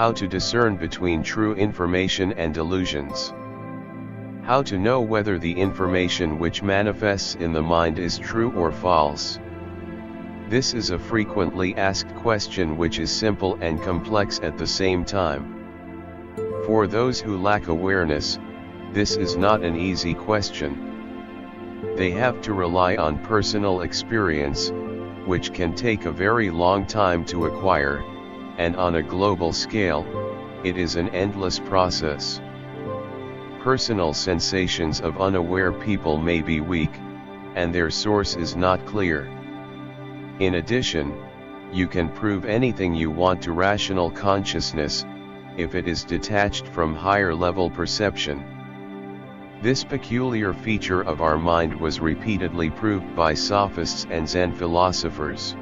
How to discern between true information and delusions. How to know whether the information which manifests in the mind is true or false. This is a frequently asked question which is simple and complex at the same time. For those who lack awareness, this is not an easy question. They have to rely on personal experience, which can take a very long time to acquire, and on a global scale, it is an endless process. Personal sensations of unaware people may be weak, and their source is not clear. In addition, you can prove anything you want to rational consciousness, if it is detached from higher level perception. This peculiar feature of our mind was repeatedly proved by sophists and Zen philosophers.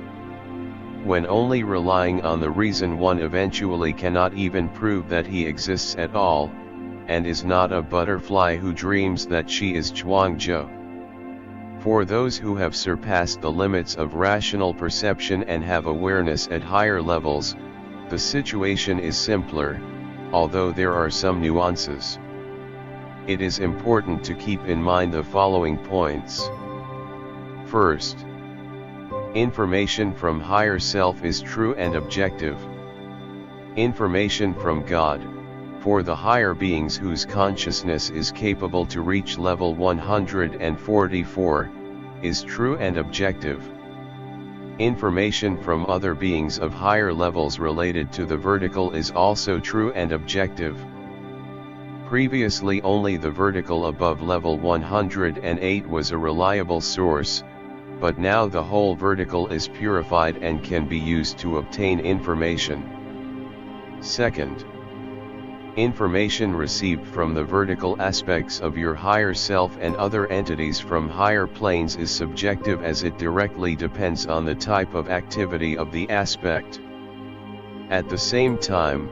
When only relying on the reason, one eventually cannot even prove that he exists at all, and is not a butterfly who dreams that she is Chuangzhou. For those who have surpassed the limits of rational perception and have awareness at higher levels, the situation is simpler, although there are some nuances. It is important to keep in mind the following points. First, information from higher self is true and objective. Information from God, for the higher beings whose consciousness is capable to reach level 144, is true and objective. Information from other beings of higher levels related to the vertical is also true and objective. Previously only the vertical above level 108 was a reliable source, but now the whole vertical is purified and can be used to obtain information. Second, information received from the vertical aspects of your higher self and other entities from higher planes is subjective, as it directly depends on the type of activity of the aspect. At the same time,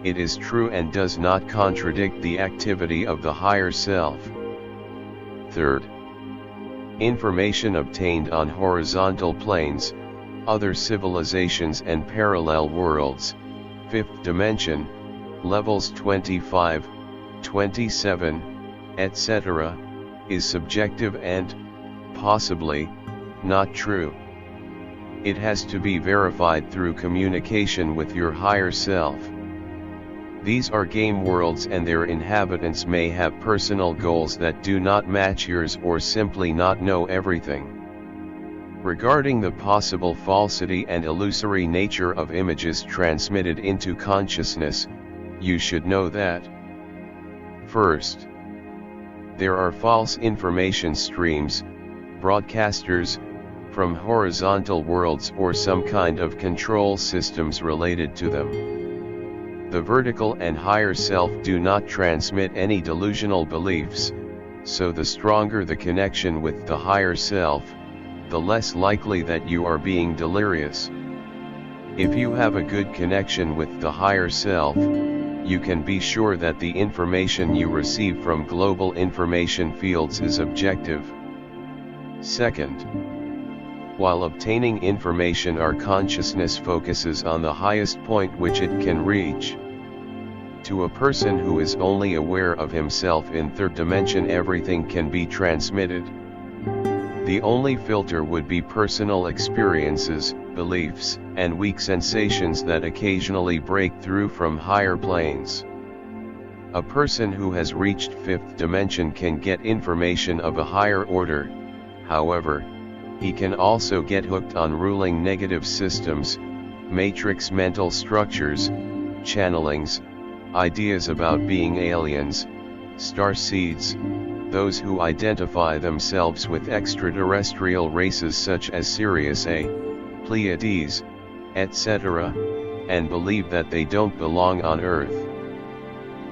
it is true and does not contradict the activity of the higher self. Third, information obtained on horizontal planes, other civilizations and parallel worlds, fifth dimension, levels 25, 27, etc., is subjective and, possibly, not true. It has to be verified through communication with your higher self. These are game worlds, and their inhabitants may have personal goals that do not match yours or simply not know everything. Regarding the possible falsity and illusory nature of images transmitted into consciousness, you should know that. First, there are false information streams, broadcasters, from horizontal worlds or some kind of control systems related to them. The vertical and higher self do not transmit any delusional beliefs, so the stronger the connection with the higher self, the less likely that you are being delirious. If you have a good connection with the higher self, you can be sure that the information you receive from global information fields is objective. Second, while obtaining information, our consciousness focuses on the highest point which it can reach. To a person who is only aware of himself in third dimension, everything can be transmitted. The only filter would be personal experiences, beliefs, and weak sensations that occasionally break through from higher planes. A person who has reached fifth dimension can get information of a higher order. However, he can also get hooked on ruling negative systems, matrix mental structures, channelings, ideas about being aliens, star seeds, those who identify themselves with extraterrestrial races such as Sirius A, Pleiades, etc., and believe that they don't belong on Earth.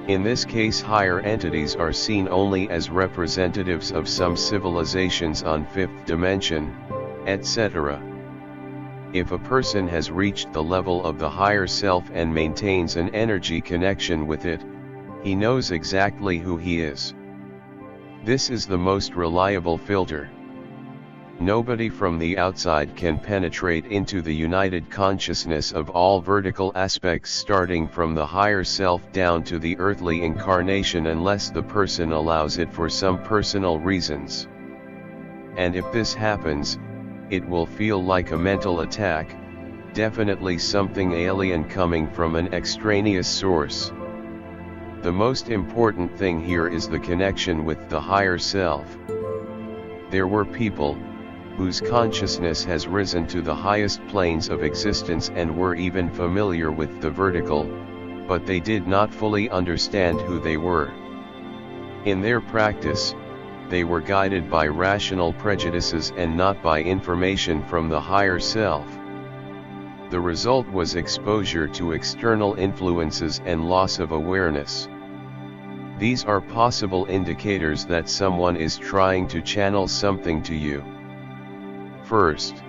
In this case, higher entities are seen only as representatives of some civilizations on fifth dimension, etc. If a person has reached the level of the higher self and maintains an energy connection with it, he knows exactly who he is. This is the most reliable filter. Nobody from the outside can penetrate into the united consciousness of all vertical aspects starting from the higher self down to the earthly incarnation unless the person allows it for some personal reasons. And if this happens, it will feel like a mental attack, definitely something alien coming from an extraneous source. The most important thing here is the connection with the higher self. There were people whose consciousness has risen to the highest planes of existence and were even familiar with the vertical, but they did not fully understand who they were. In their practice, they were guided by rational prejudices and not by information from the higher self. The result was exposure to external influences and loss of awareness. These are possible indicators that someone is trying to channel something to you. First,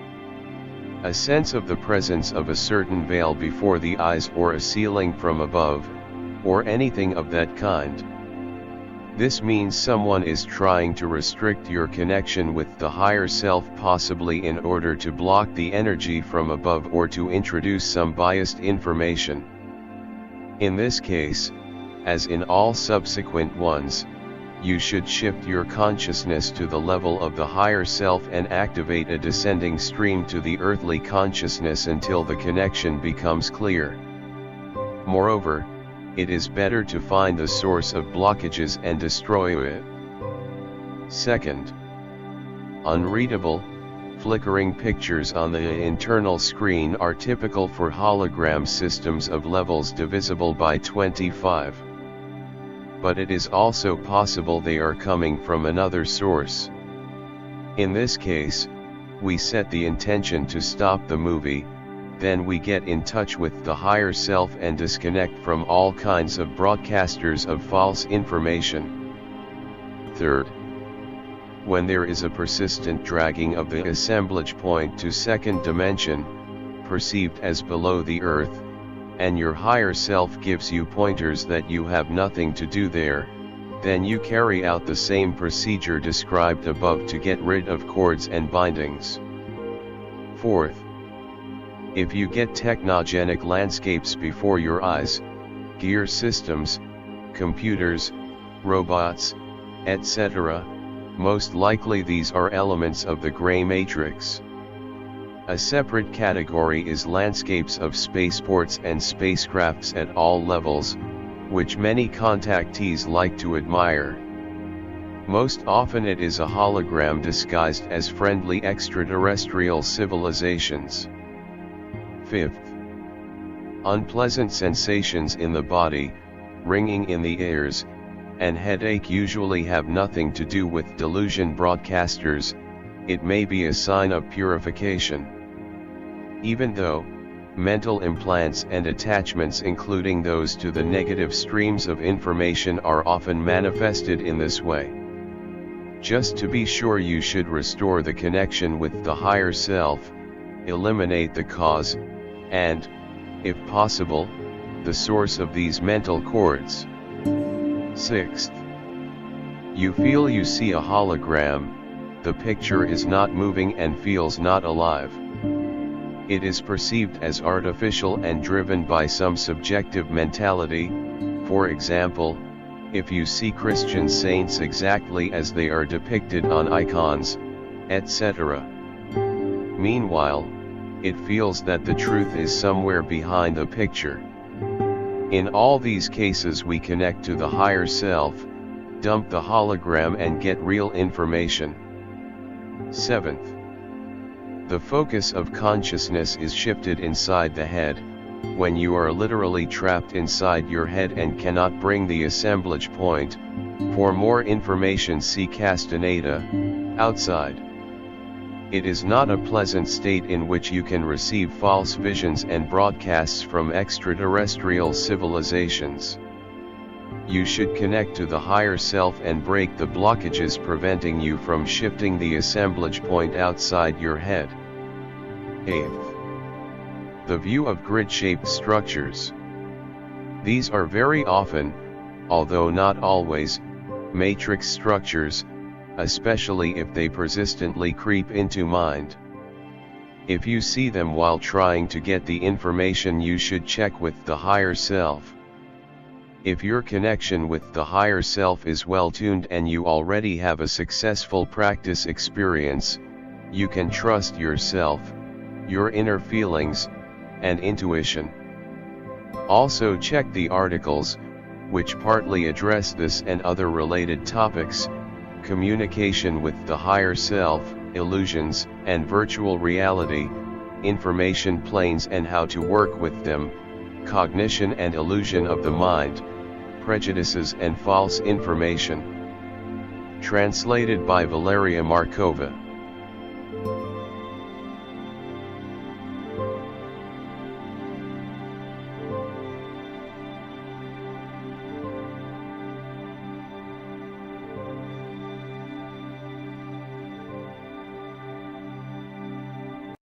a sense of the presence of a certain veil before the eyes or a ceiling from above, or anything of that kind. This means someone is trying to restrict your connection with the higher self, possibly in order to block the energy from above or to introduce some biased information. In this case, as in all subsequent ones, you should shift your consciousness to the level of the higher self and activate a descending stream to the earthly consciousness until the connection becomes clear. Moreover, it is better to find the source of blockages and destroy it. Second, unreadable, flickering pictures on the internal screen are typical for hologram systems of levels divisible by 25. But it is also possible they are coming from another source. In this case, we set the intention to stop the movie, then we get in touch with the higher self and disconnect from all kinds of broadcasters of false information. Third, when there is a persistent dragging of the assemblage point to second dimension, perceived as below the earth, and your higher self gives you pointers that you have nothing to do there, then you carry out the same procedure described above to get rid of cords and bindings. Fourth, if you get technogenic landscapes before your eyes, gear systems, computers, robots, etc., most likely these are elements of the gray matrix. A separate category is landscapes of spaceports and spacecrafts at all levels, which many contactees like to admire. Most often it is a hologram disguised as friendly extraterrestrial civilizations. Fifth, unpleasant sensations in the body, ringing in the ears, and headache usually have nothing to do with delusion broadcasters. It may be a sign of purification. Even though mental implants and attachments, including those to the negative streams of information, are often manifested in this way. Just to be sure, you should restore the connection with the higher self, eliminate the cause, and, if possible, the source of these mental cords. Sixth, you feel you see a hologram. The picture is not moving and feels not alive. It is perceived as artificial and driven by some subjective mentality. For example, if you see Christian saints exactly as they are depicted on icons, etc. Meanwhile, it feels that the truth is somewhere behind the picture. In all these cases, we connect to the higher self, dump the hologram and get real information. Seventh, the focus of consciousness is shifted inside the head, when you are literally trapped inside your head and cannot bring the assemblage point. For more information, see Castaneda, Outside. It is not a pleasant state in which you can receive false visions and broadcasts from extraterrestrial civilizations. You should connect to the higher self and break the blockages preventing you from shifting the assemblage point outside your head. Eighth, the view of grid-shaped structures. These are very often, although not always, matrix structures, especially if they persistently creep into mind. If you see them while trying to get the information, you should check with the higher self. If your connection with the higher self is well tuned and you already have a successful practice experience, you can trust yourself, your inner feelings, and intuition. Also check the articles, which partly address this and other related topics: communication with the higher self, illusions, and virtual reality, information planes and how to work with them, cognition and illusion of the mind, prejudices and false information. Translated by Valeria Markova.